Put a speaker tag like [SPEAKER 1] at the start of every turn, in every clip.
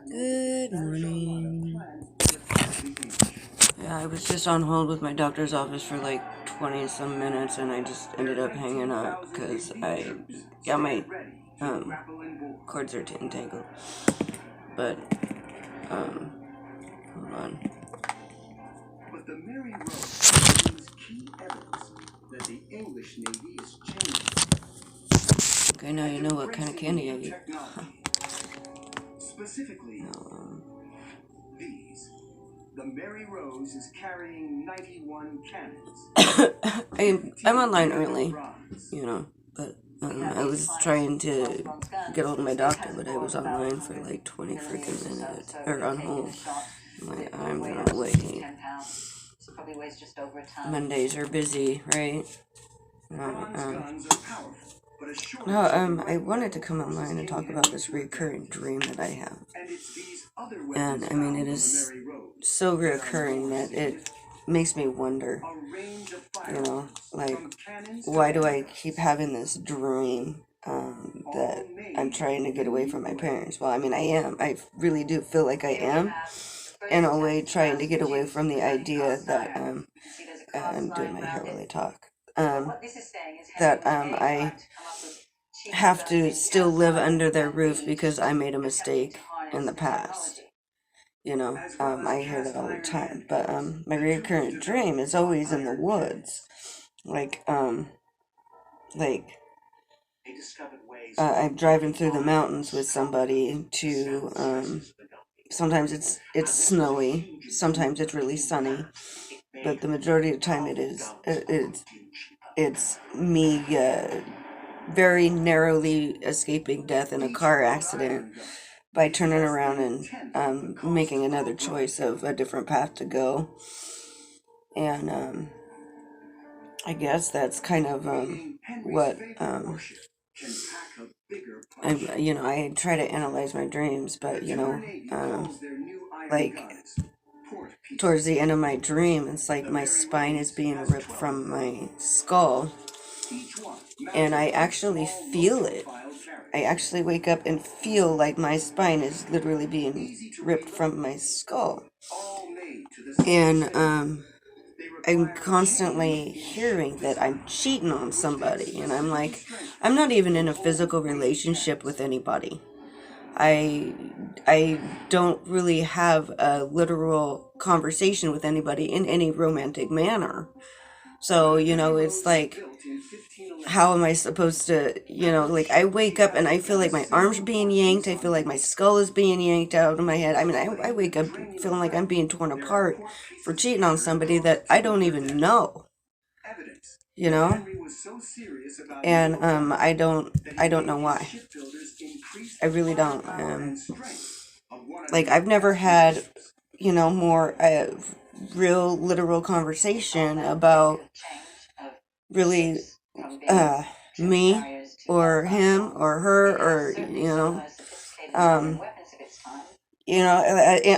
[SPEAKER 1] Good morning. Yeah, I was just on hold with my doctor's office for like 20 some minutes and I just ended up hanging up because I got my cords are entangled. But hold on. But the Mary Rose is key evidence that the English Navy is changing. Okay, now you know what kind of candy I eat. Specifically, these. The Mary Rose is carrying 91 cannons. I'm online early, but I was trying to get hold of my doctor, but I was online for like 20 freaking minutes, or on hold. I'm gonna wait. Mondays are busy, right? I wanted to come online and talk about this recurring dream that I have. And I mean, it is so reoccurring that it makes me wonder, like, why do I keep having this dream that I'm trying to get away from my parents? Well, I mean, I am. I really do feel like I am, in a way, trying to get away from the idea that I'm doing my hair while I talk. That I have to still live under their roof because I made a mistake in the past. I hear that all the time. But my recurrent dream is always in the woods. I'm driving through the mountains with somebody to, sometimes it's snowy, sometimes it's really sunny, but the majority of the time it's me very narrowly escaping death in a car accident by turning around and making another choice of a different path to go. And I guess that's kind of what I try to analyze my dreams, but like towards the end of my dream, it's like my spine is being ripped from my skull, and I actually feel it. I actually wake up and feel like my spine is literally being ripped from my skull. And I'm constantly hearing that I'm cheating on somebody, and I'm like, I'm not even in a physical relationship with anybody. I don't really have a literal conversation with anybody in any romantic manner. So, it's like, how am I supposed to, I wake up and I feel like my arms are being yanked. I feel like my skull is being yanked out of my head. I mean, I wake up feeling like I'm being torn apart for cheating on somebody that I don't even know. And I don't know why. I really don't. I've never had, more real literal conversation about really me or him or her or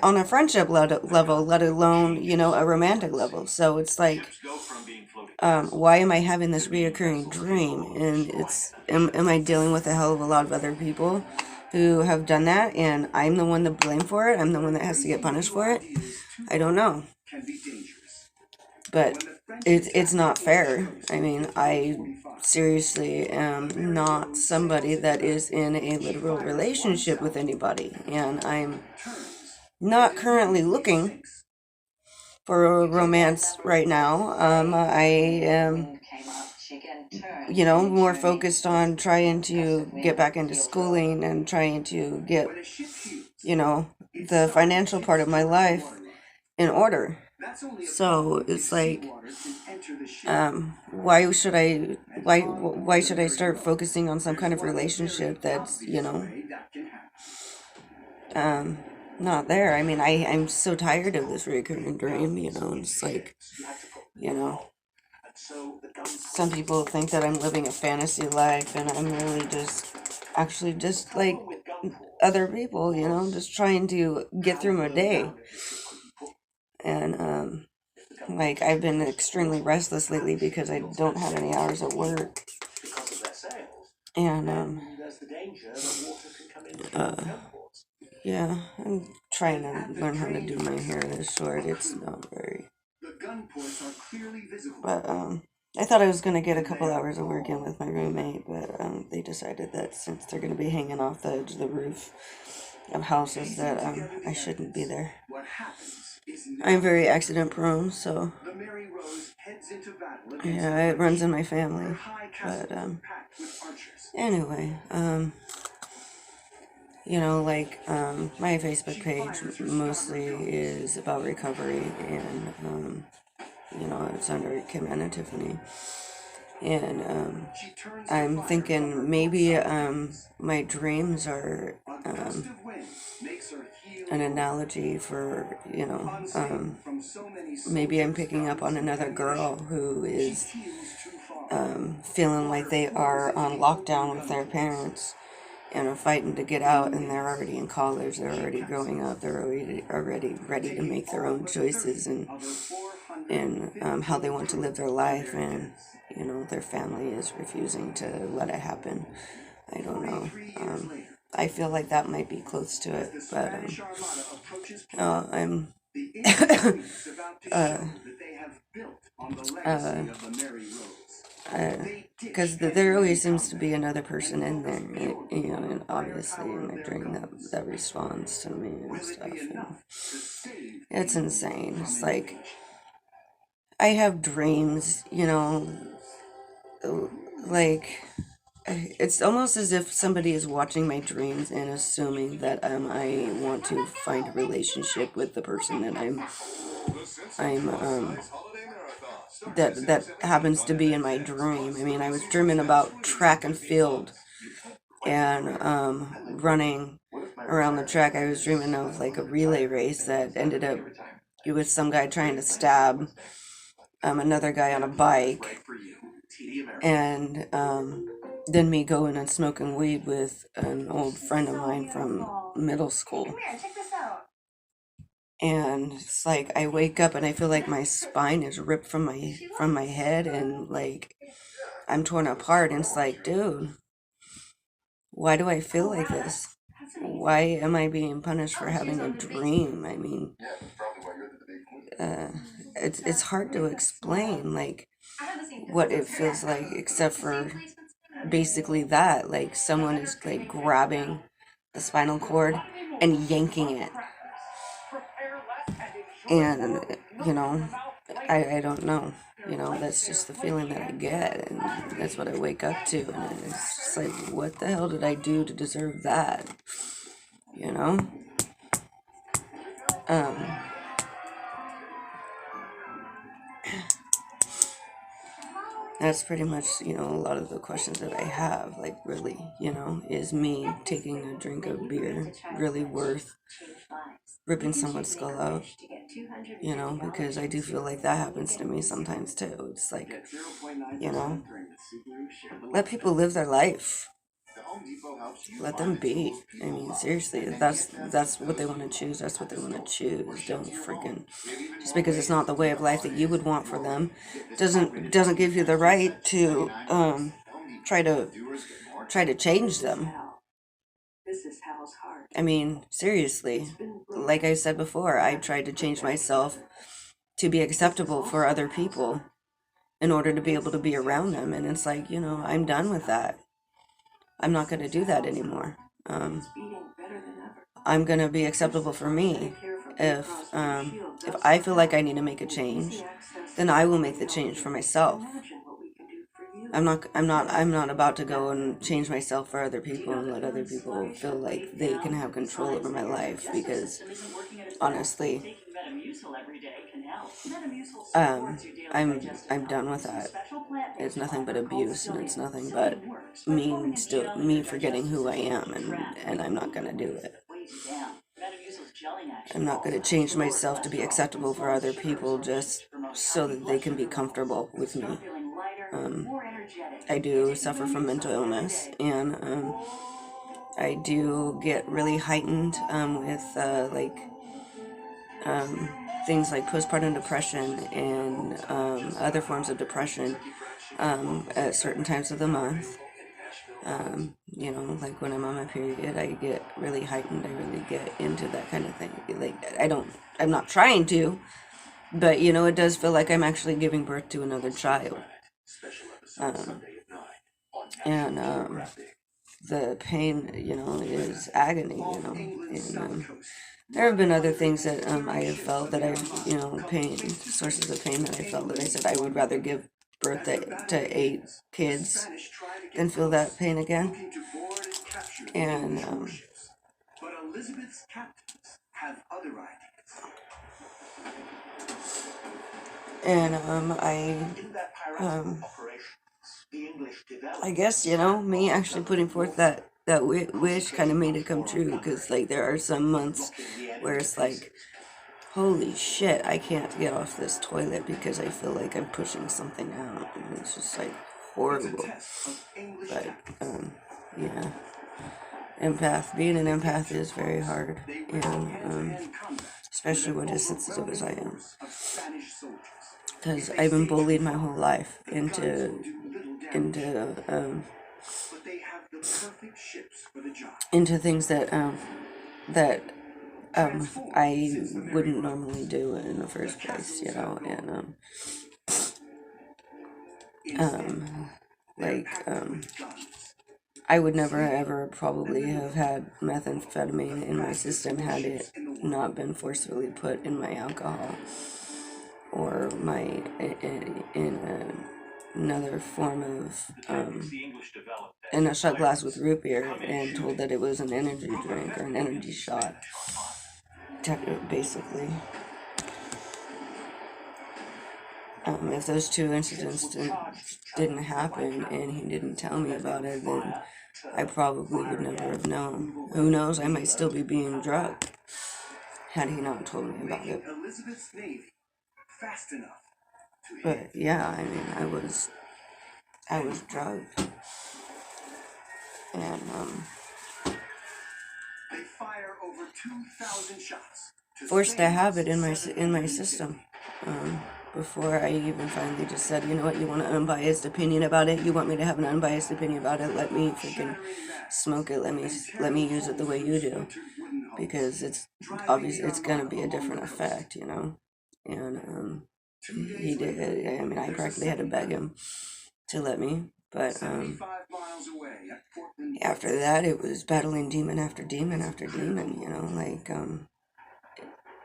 [SPEAKER 1] on a friendship level, let alone a romantic level. So it's like, why am I having this reoccurring dream? And am I dealing with a hell of a lot of other people who have done that, and I'm the one to blame for it? I'm the one that has to get punished for it? I don't know. But it's not fair. I mean, I seriously am not somebody that is in a literal relationship with anybody, and I'm not currently looking for a romance right now. I am, more focused on trying to get back into schooling and trying to get, the financial part of my life in order. So it's like, why should I start focusing on some kind of relationship that's, not there? I mean, I'm so tired of this recurring dream, it's like, some people think that I'm living a fantasy life, and I'm really just like other people, just trying to get through my day. And I've been extremely restless lately because I don't have any hours at work. And Yeah, I'm trying to learn how to do my hair this short. It's not very. But I thought I was gonna get a couple hours of work in with my roommate, but they decided that since they're gonna be hanging off the edge of the roof of houses, that I shouldn't be there. I'm very accident prone, so yeah, it runs in my family. But anyway, you know, like my Facebook page mostly is about recovery, and you know, it's under Kim and Tiffany. And I'm thinking maybe my dreams are an analogy for, you know, maybe I'm picking up on another girl who is feeling like they are on lockdown with their parents and are fighting to get out, and they're already in college, they're already growing up, they're already ready to make their own choices and how they want to live their life, and you know, their family is refusing to let it happen. I don't know. I feel like that might be close to it, but I'm because there always seems to be another person in there, you know, and obviously in my dream that responds to me and stuff. And it's insane. It's like I have dreams, you know, like it's almost as if somebody is watching my dreams and assuming that I want to find a relationship with the person that I'm that happens to be in my dream. I mean, I was dreaming about track and field and running around the track. I was dreaming of like a relay race that ended up with some guy trying to stab another guy on a bike, and then me going and smoking weed with an old friend of mine from middle school. And it's like I wake up and I feel like my spine is ripped from my head, and like I'm torn apart, and it's like, dude, why do I feel like this? Why am I being punished for having a dream? I mean, it's hard to explain like what it feels like, except for basically that, like someone is like grabbing the spinal cord and yanking it, and you know, I don't know, you know, that's just the feeling that I get, and that's what I wake up to, and it's just like, what the hell did I do to deserve that, you know? That's pretty much, you know, a lot of the questions that I have, like, really, you know, is me taking a drink of beer really worth ripping someone's skull out, you know, because I do feel like that happens to me sometimes too. It's like, you know, let people live their life. Let them be. I mean, seriously, that's what they want to choose. That's what they want to choose. Don't freaking, just because it's not the way of life that you would want for them, doesn't give you the right to try to change them. I mean, seriously, like I said before, I tried to change myself to be acceptable for other people in order to be able to be around them, and it's like, you know, I'm done with that. I'm not going to do that anymore. I'm going to be acceptable for me. If I feel like I need to make a change, then I will make the change for myself. I'm not about to go and change myself for other people and let other people feel like they can have control over my life, because honestly, I'm done with that. It's nothing but abuse, and it's nothing but me forgetting who I am, and I'm not gonna do it. I'm not gonna change myself to be acceptable for other people just so that they can be comfortable with me. I do suffer from mental illness, and I do get really heightened with things like postpartum depression and other forms of depression at certain times of the month. You know, like when I'm on my period, I get really heightened. I really get into that kind of thing. Like, I'm not trying to, but you know, it does feel like I'm actually giving birth to another child. Um, and the pain, you know, is agony, you know. And there have been other things that I have felt that I, you know, pain, sources of pain that I felt that I said I would rather give birth to 8 kids than feel that pain again. And um, I guess, you know, me actually putting forth that wish kind of made it come true, because like there are some months where it's like, holy shit, I can't get off this toilet because I feel like I'm pushing something out, and it's just like horrible. But yeah, being an empath is very hard, and especially when as sensitive as I am, because I've been bullied my whole life into things that I wouldn't normally do in the first place, you know, and I would never ever probably have had methamphetamine in my system had it not been forcefully put in my alcohol or in another form of in a shot glass with root beer and told that it was an energy drink or an energy shot, basically. If those 2 incidents didn't happen and he didn't tell me about it, then I probably would never have known. Who knows, I might still be being drugged had he not told me about it. But yeah, I mean, I was drugged. And forced to have it in my system. Before I even finally just said, you know what, you want an unbiased opinion about it? You want me to have an unbiased opinion about it? Let me freaking smoke it. Let me use it the way you do, because it's obvious it's gonna be a different effect, you know. And he did. I mean, I practically had to beg him to let me, but after that, it was battling demon after demon after demon, you know, like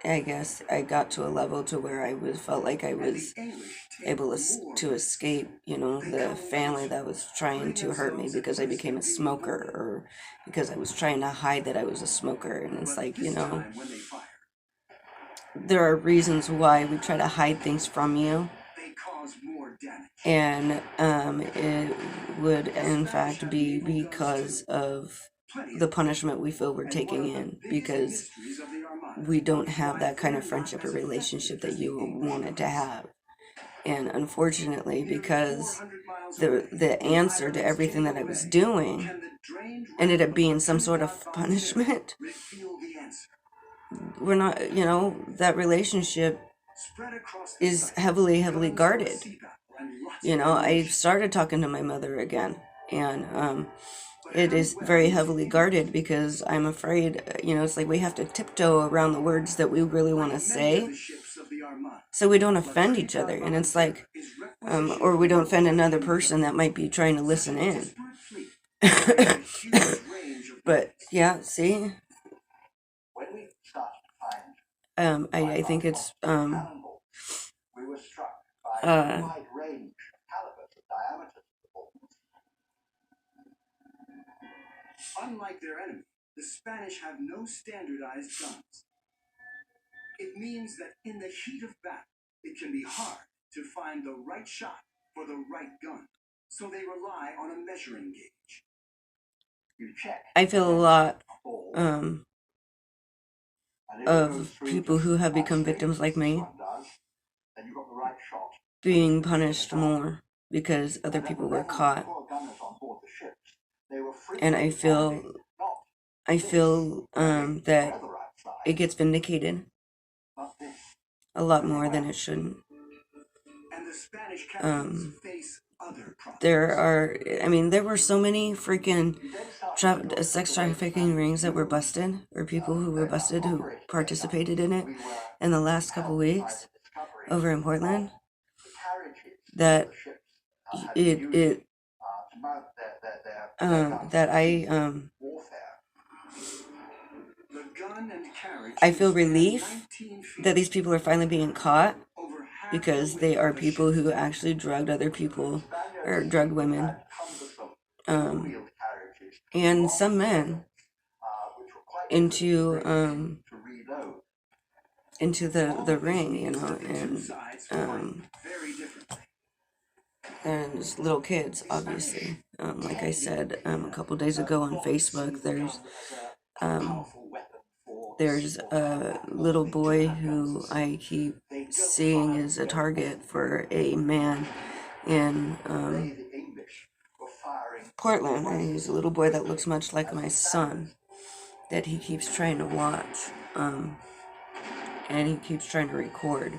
[SPEAKER 1] I guess I got to a level to where felt like I was able to escape, you know, the family that was trying to hurt me because I became a smoker, or because I was trying to hide that I was a smoker. And it's like, you know, there are reasons why we try to hide things from you, and it would in fact be because of the punishment we feel we're taking in, because we don't have that kind of friendship or relationship that you wanted to have. And unfortunately, because the answer to everything that I was doing ended up being some sort of punishment, we're not, you know, that relationship is heavily guarded. You know, I started talking to my mother again, and it is very heavily guarded because I'm afraid, you know, it's like we have to tiptoe around the words that we really want to say so we don't offend each other. And it's like, or we don't offend another person that might be trying to listen in. But yeah, see, I think it's unlike their enemy, the Spanish have no standardized guns. It means that in the heat of battle, it can be hard to find the right shot for the right gun. So they rely on a measuring gauge. I feel a lot of people who have become victims like me being punished more because other people were caught. And I feel that it gets vindicated a lot more than it shouldn't. there are, I mean, there were so many freaking sex trafficking rings that were busted, or people who were busted who participated in it in the last couple weeks over in Portland, that it that I feel relief that these people are finally being caught, because they are people who actually drugged other people, or drugged women, and some men into the ring, you know, and just little kids, obviously. Like I said a couple days ago on Facebook, there's a little boy who I keep seeing as a target for a man in Portland. And he's a little boy that looks much like my son, that he keeps trying to watch, and he keeps trying to record.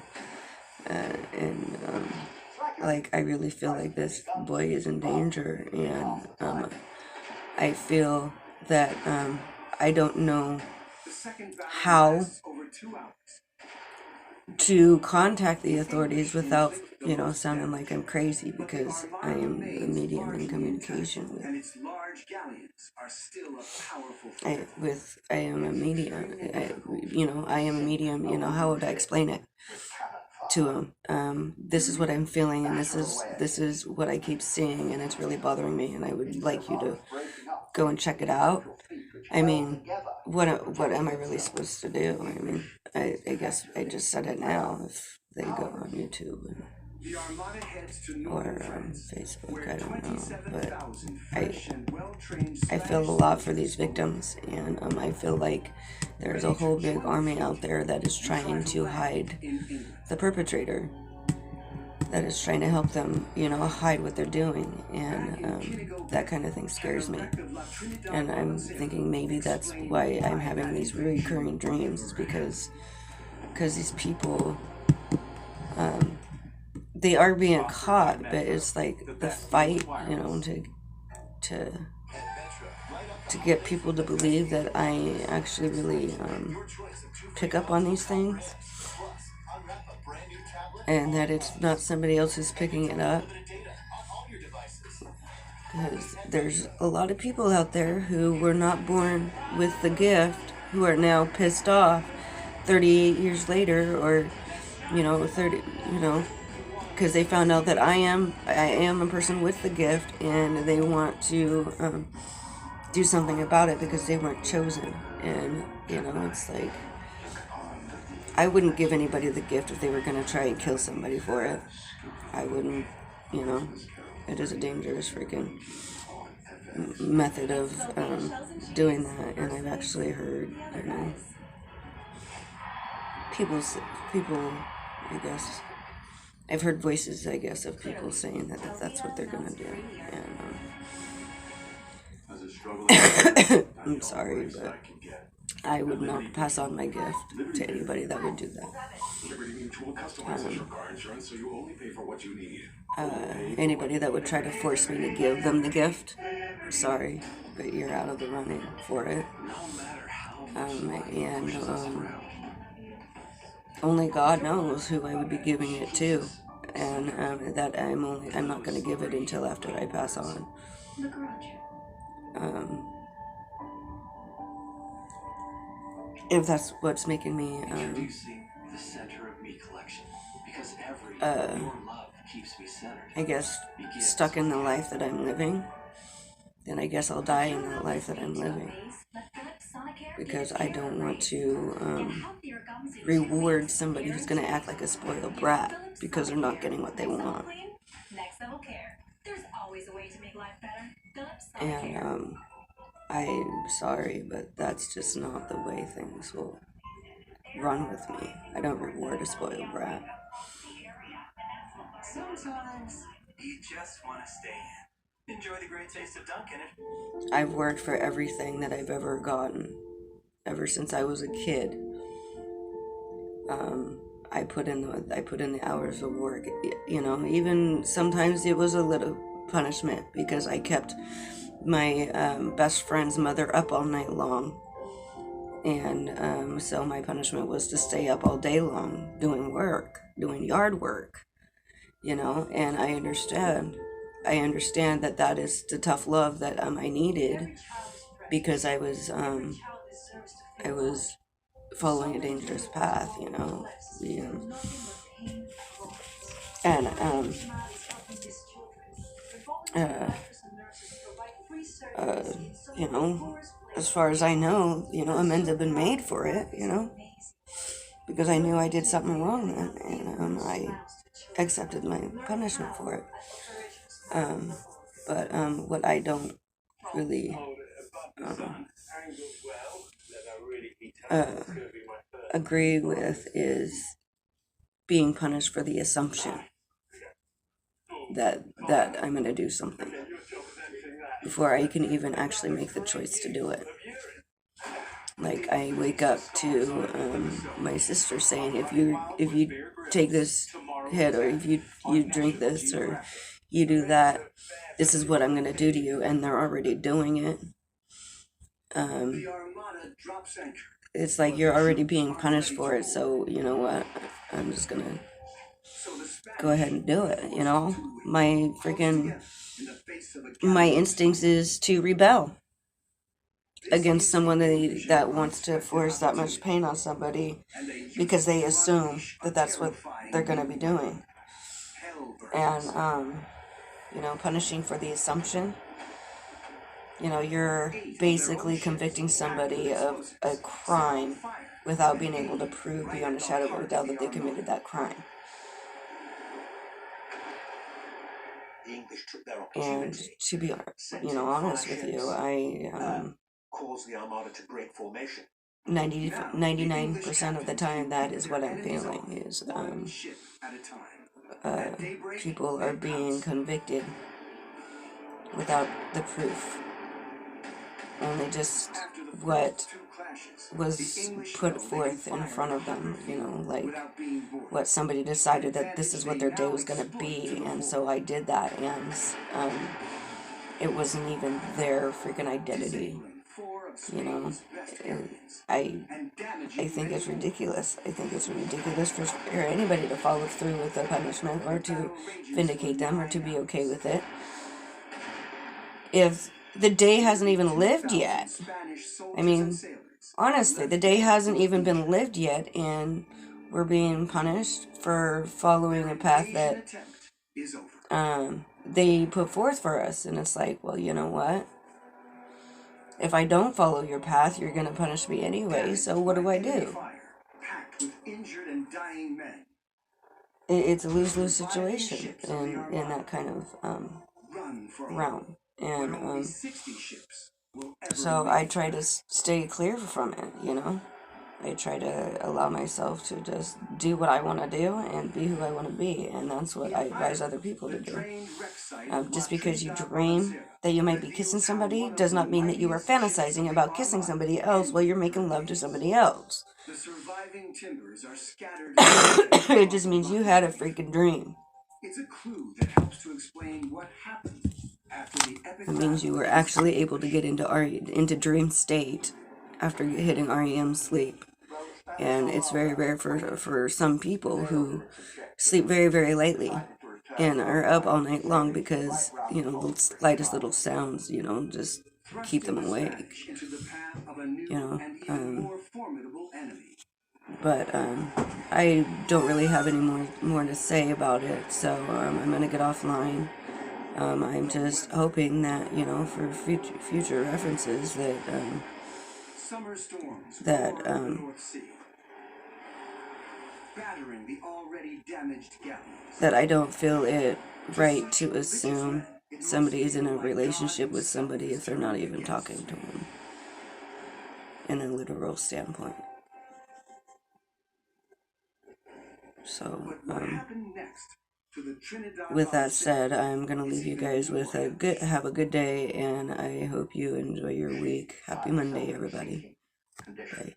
[SPEAKER 1] Like, I really feel like this boy is in danger, and I feel that I don't know how to contact the authorities without, you know, sounding like I'm crazy, because I am a medium in communication I am a medium. I am a medium. You know, how would I explain it to him? This is what I'm feeling, and this is what I keep seeing, and it's really bothering me, and I would like you to go and check it out. I mean, what am I really supposed to do? I mean, I guess I just said it now. If they go on YouTube or Facebook, I don't know, but I feel a lot for these victims, and I feel like there's a whole big army out there that is trying to hide the perpetrator, that is trying to help them, you know, hide what they're doing, and that kind of thing scares me. And I'm thinking maybe that's why I'm having these recurring dreams, is because these people, they are being caught, but it's like the fight, you know, to get people to believe that I actually really pick up on these things, and that it's not somebody else who's picking it up. Because there's a lot of people out there who were not born with the gift, who are now pissed off 38 years later, or, you know, 30, you know, because they found out that I am a person with the gift, and they want to do something about it because they weren't chosen. And, you know, it's like, I wouldn't give anybody the gift if they were going to try and kill somebody for it. I wouldn't, you know. It is a dangerous freaking method of doing that. And I've actually heard, you know, people, I guess, I've heard voices, I guess, of people saying that that's what they're going to do. And I'm sorry, but I would not pass on my gift to anybody that would do that. Anybody that would try to force me to give them the gift, I'm sorry, but you're out of the running for it. Only God knows who I would be giving it to, and that I'm not going to give it until after I pass on. If that's what's making me I guess stuck in the life that I'm living, then I guess I'll die in the life that I'm living, because I don't want to reward somebody who's going to act like a spoiled brat because they're not getting what they want. And I'm sorry, but that's just not the way things will run with me. I don't reward a spoiled brat. Sometimes you just want to stay in. Enjoy the great taste of Dunkin'. I've worked for everything that I've ever gotten, ever since I was a kid. I put in the hours of work. You know, even sometimes it was a little punishment because I kept my best friend's mother up all night long. And so my punishment was to stay up all day long doing yard work, you know. And I understand that is the tough love that I needed, because I was following a dangerous path, you know. And you know, as far as I know, you know, amends have been made for it, you know, because I knew I did something wrong then, and I accepted my punishment for it. But what I don't really agree with is being punished for the assumption that I'm going to do something before I can even actually make the choice to do it. Like, I wake up to my sister saying, if you take this hit, or if you drink this, or you do that, this is what I'm going to do to you, and they're already doing it. It's like you're already being punished for it, so you know what? I'm just going to go ahead and do it, you know? My instincts is to rebel against someone that wants to force that much pain on somebody, because they assume that that's what they're going to be doing. And, you know, punishing for the assumption, you know, you're basically convicting somebody of a crime without being able to prove beyond a shadow of a doubt that they committed that crime. And to be, you know, honest with you, I cause the armada to break formation. 99% of the time, that is what I'm feeling, is people are being convicted without the proof, only just what was put forth in front of them, you know, like what somebody decided that this is what their day was going to be, and so I did that, and it wasn't even their freaking identity, you know. I think it's ridiculous. I think it's ridiculous for anybody to follow through with the punishment, or to vindicate them, or to be okay with it, if the day hasn't even lived yet. I mean, honestly, the day hasn't even been lived yet, and we're being punished for following a path that they put forth for us. And it's like, well, you know what? If I don't follow your path, you're going to punish me anyway, so what do? It's a lose-lose situation in that kind of realm. And so I try to stay clear from it, you know. I try to allow myself to just do what I want to do and be who I want to be, and that's what I advise other people to do. Just because you dream that you might be kissing somebody does not mean that you are fantasizing about kissing somebody else while you're making love to somebody else. It just means you had a freaking dream. It's a clue that helps to explain what happened after the epic. It means you were actually able to get into dream state after hitting REM sleep. And it's very rare for some people who sleep very, very lightly and are up all night long because, you know, the slightest little sounds, you know, just keep them awake, you know. But I don't really have any more to say about it, so I'm going to get offline. I'm just hoping that, you know, for future references, that I don't feel it right to assume somebody is in a relationship with somebody if they're not even talking to them in a literal standpoint. So, with that said, I'm going to leave you guys with have a good day, and I hope you enjoy your week. Happy Monday, everybody. Bye.